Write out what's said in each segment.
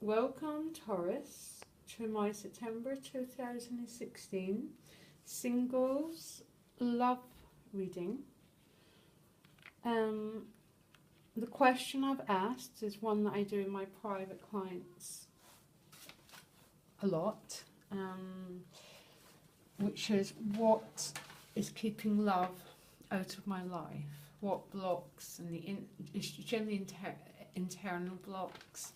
Welcome, Taurus, to my September 2016 singles love reading. The question I've asked is one that I do in my private clients a lot, which is, what is keeping love out of my life? What blocks, and it's generally internal blocks.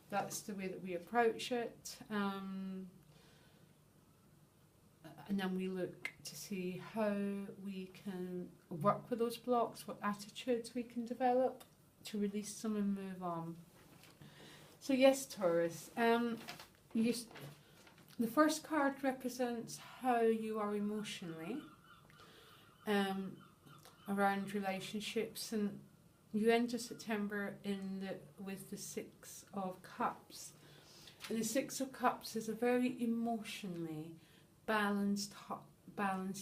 That's the way that we approach it, and then we look to see how we can work with those blocks, what attitudes we can develop to release them and move on. So yes, Taurus, the first card represents how you are emotionally around relationships, and you enter September with the Six of Cups. And the Six of Cups is a very emotionally balanced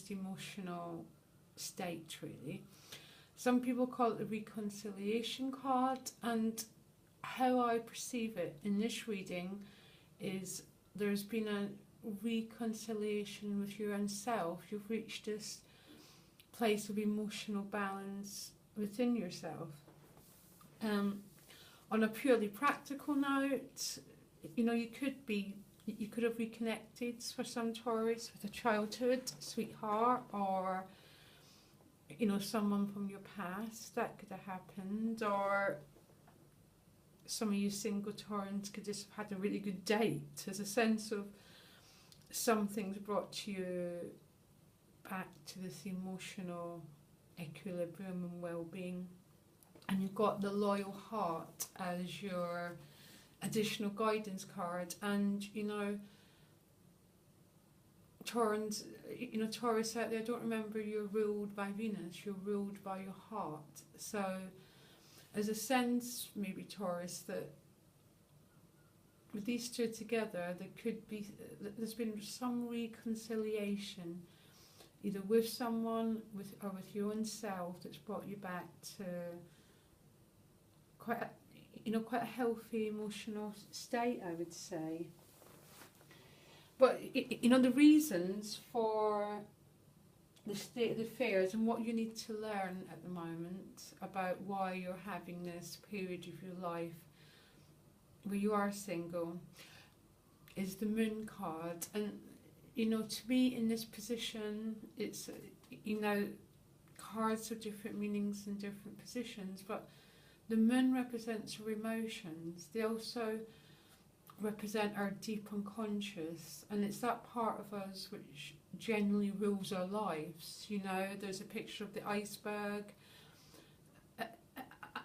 emotional state, really. Some people call it the reconciliation card, and how I perceive it in this reading is there's been a reconciliation with your own self. You've reached this place of emotional balance within yourself. On a purely practical note, you could have reconnected for some Taurus with a childhood sweetheart, or someone from your past. That could have happened. Or some of you single Taurans could just have had a really good date. There's a sense of something's brought you back to this emotional equilibrium and well-being. And you've got the Loyal Heart as your additional guidance card. And Taurus out there, don't remember you're ruled by Venus, you're ruled by your heart. So there's a sense, maybe Taurus, that with these two together, there's been some reconciliation, either with someone or with your own self, that's brought you back to quite a healthy emotional state, I would say. But the reasons for the state of affairs and what you need to learn at the moment about why you're having this period of your life where you are single is the Moon card. And to be in this position, it's cards have different meanings in different positions, but the Moon represents our emotions. They also represent our deep unconscious, and it's that part of us which generally rules our lives. There's a picture of the iceberg,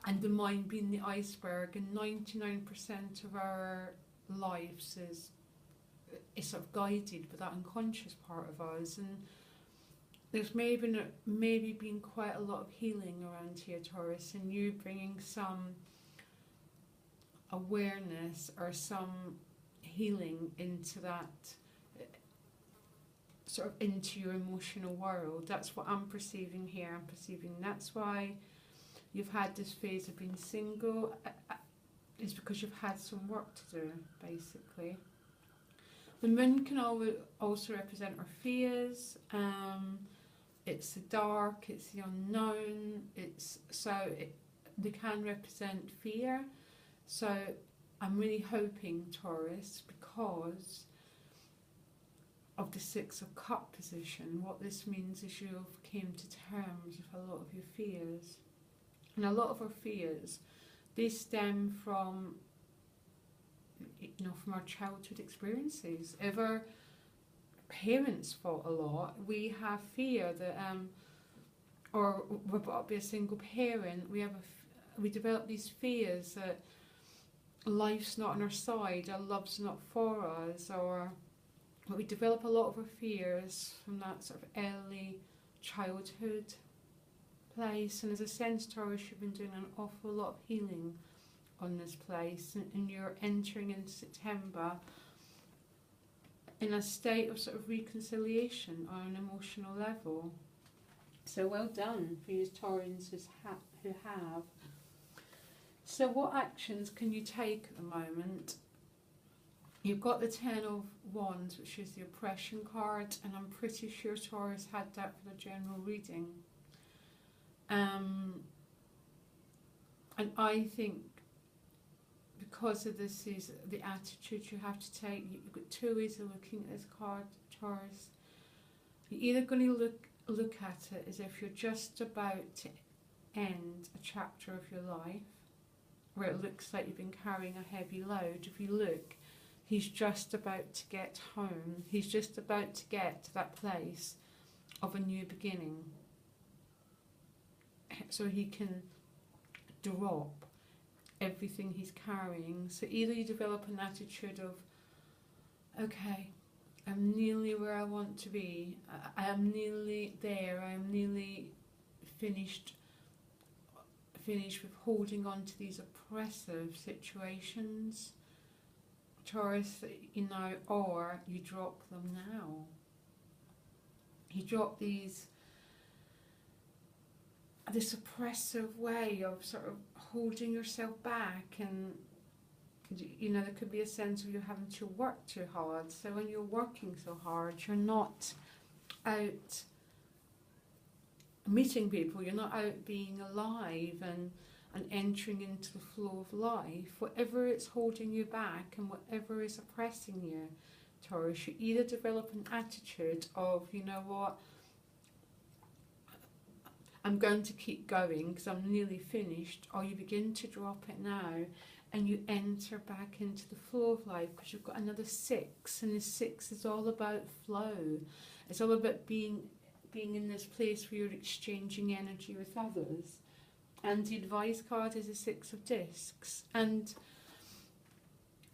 and the mind being the iceberg, and 99% of our lives is sort of guided by that unconscious part of us. And there's maybe been quite a lot of healing around here, Taurus, and you bringing some awareness or some healing into that, sort of into your emotional world. That's what I'm perceiving here. I'm perceiving that's why you've had this phase of being single, is because you've had some work to do, basically. The Moon can also represent our fears. It's the dark, it's the unknown. They can represent fear. So I'm really hoping, Taurus, because of the Six of Cup position, what this means is you've came to terms with a lot of your fears. And a lot of our fears, they stem from our childhood experiences. If our parents fought a lot, we have fear that, or we're brought up by a single parent, we develop these fears that life's not on our side, our love's not for us, or we develop a lot of our fears from that sort of early childhood place. And as a sense, Taurus, you've been doing an awful lot of healing on this place, and you're entering in September in a state of sort of reconciliation on an emotional level. So well done for you Taurans who have. So what actions can you take at the moment You've got the Ten of Wands, which is the oppression card, and I'm pretty sure Taurus had that for the general reading. And I think because of this is the attitude you have to take. You've got two ways of looking at this card, Taurus. You're either going to look at it as if you're just about to end a chapter of your life, where it looks like you've been carrying a heavy load. If you look, he's just about to get home. He's just about to get to that place of a new beginning. So he can drop everything he's carrying. So either you develop an attitude of, okay, I'm nearly where I want to be. I am nearly there. I am nearly finished with holding on to these oppressive situations, Taurus, or you drop them now. You drop this oppressive way of sort of holding yourself back, and there could be a sense of you having to work too hard. So when you're working so hard, you're not out meeting people, you're not out being alive and entering into the flow of life. Whatever is holding you back and whatever is oppressing you, Taurus, you either develop an attitude of, you know what, I'm going to keep going because I'm nearly finished, or you begin to drop it now and you enter back into the flow of life, because you've got another 6, and the 6 is all about flow. It's all about being in this place where you're exchanging energy with others. And the advice card is a 6 of discs. And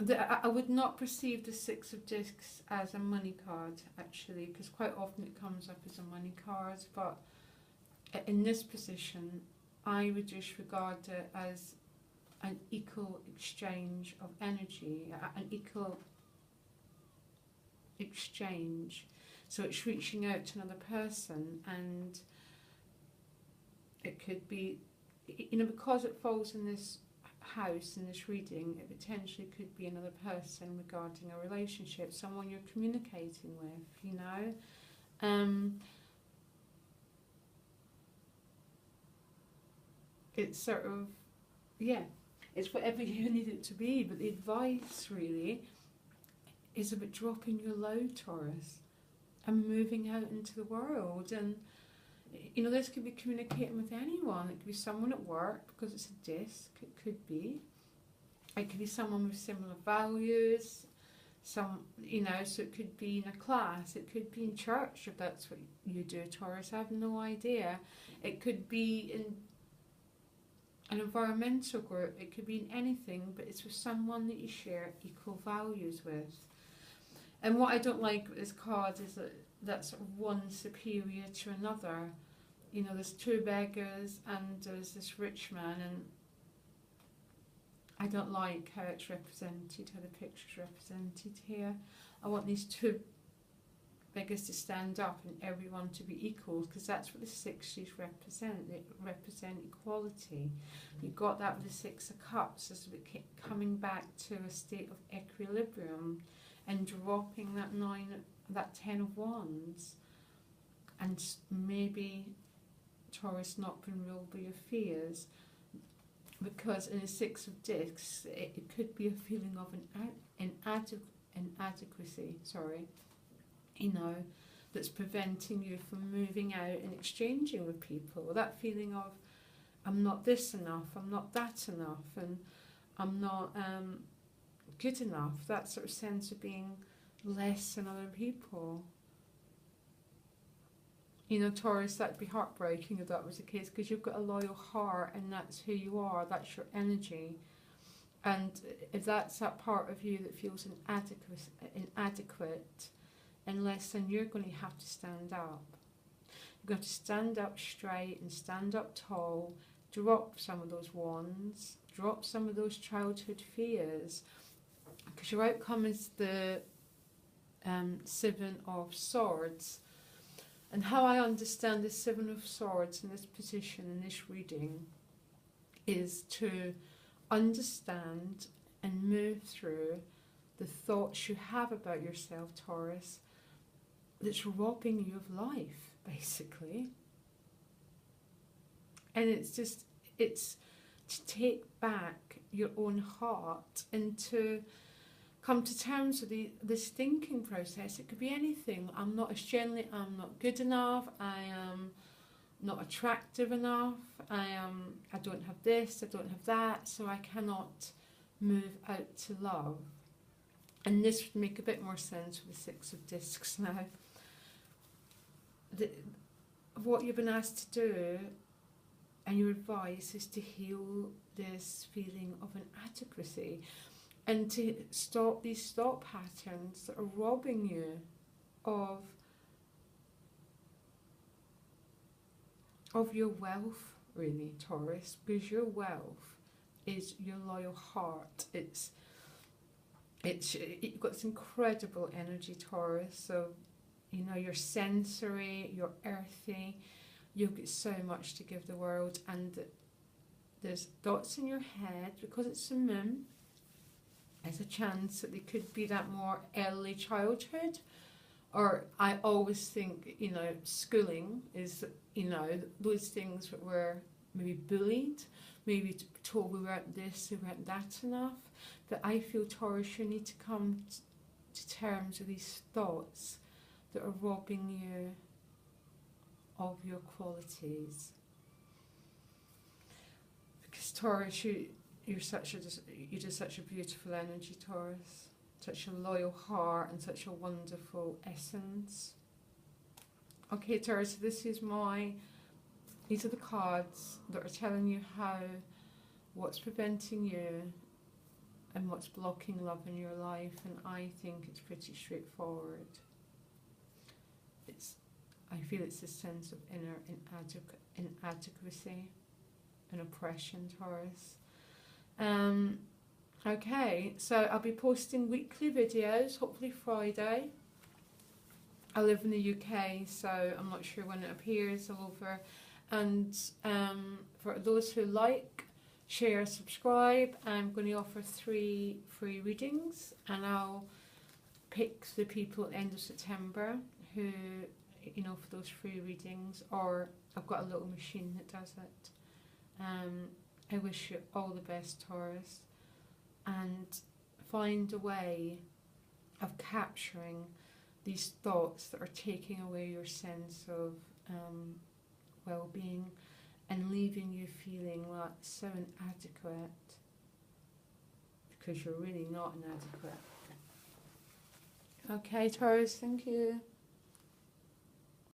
I would not perceive the 6 of discs as a money card, actually, because quite often it comes up as a money card. But in this position, I would just regard it as an equal exchange of energy, an equal exchange. So it's reaching out to another person, and it could be, because it falls in this house, in this reading, it potentially could be another person regarding a relationship, someone you're communicating with, It's sort of, it's whatever you need it to be, but the advice really is about dropping your load, Taurus, and moving out into the world. And this could be communicating with anyone. It could be someone at work, because it's a disc. It could be someone with similar values. So it could be in a class. It could be in church, if that's what you do, Taurus. I have no idea. It could be in an environmental group. It could be in anything, but it's with someone that you share equal values with. And what I don't like with this card is that sort of one superior to another. There's 2 beggars and there's this rich man, and I don't like how it's represented, how the picture's represented here. I want these 2 beggars to stand up and everyone to be equal, because that's what the 60s represent. They represent equality. You got that with the 6 of Cups, as we coming back to a state of equilibrium, and dropping that 10 of Wands, and maybe, Taurus, not been ruled by your fears, because in the 6 of Discs, it could be a feeling of inadequacy, that's preventing you from moving out and exchanging with people. That feeling of, I'm not this enough, I'm not that enough, and I'm not good enough. That sort of sense of being less than other people. Taurus, that'd be heartbreaking if that was the case, because you've got a loyal heart, and that's who you are, that's your energy. And if that's that part of you that feels inadequate and less than, you're going to have to stand up. You're going to stand up straight and stand up tall, drop some of those wands, drop some of those childhood fears, because your outcome is the 7 of Swords. And how I understand the 7 of Swords in this position, in this reading, is to understand and move through the thoughts you have about yourself, Taurus, that's robbing you of life, basically. And it's to take back your own heart and to come to terms with this thinking process. It could be anything. I'm not good enough, I am not attractive enough, I don't have this, I don't have that, so I cannot move out to love. And this would make a bit more sense with the Six of Discs now. What you've been asked to do, and your advice, is to heal this feeling of inadequacy and to stop these thought patterns that are robbing you of your wealth, really, Taurus, because your wealth is your loyal heart. You've got this incredible energy, Taurus. So, you know, you're sensory, you're earthy, you've got so much to give the world, and there's thoughts in your head, because it's the moon, there's a chance that they could be that more early childhood. Or I always think, you know, schooling is, you know, those things that were maybe bullied, maybe told we weren't this, we weren't that enough. But I feel, Taurus, you need to come to terms with these thoughts that are robbing you of your qualities. Because Taurus, you're just such a beautiful energy, Taurus. Such a loyal heart and such a wonderful essence. Okay, Taurus, so these are the cards that are telling you what's preventing you and what's blocking love in your life, and I think it's pretty straightforward. I feel it's a sense of inner inadequacy and oppression, Taurus. Okay, so I'll be posting weekly videos, hopefully Friday. I live in the UK, so I'm not sure when it appears all over. And for those who like, share, subscribe, I'm going to offer 3 free readings, and I'll pick the people at the end of September who, you know, for those free readings, or I've got a little machine that does it. I wish you all the best, Taurus, and find a way of capturing these thoughts that are taking away your sense of well-being and leaving you feeling like so inadequate, because you're really not inadequate. Okay, Taurus, thank you.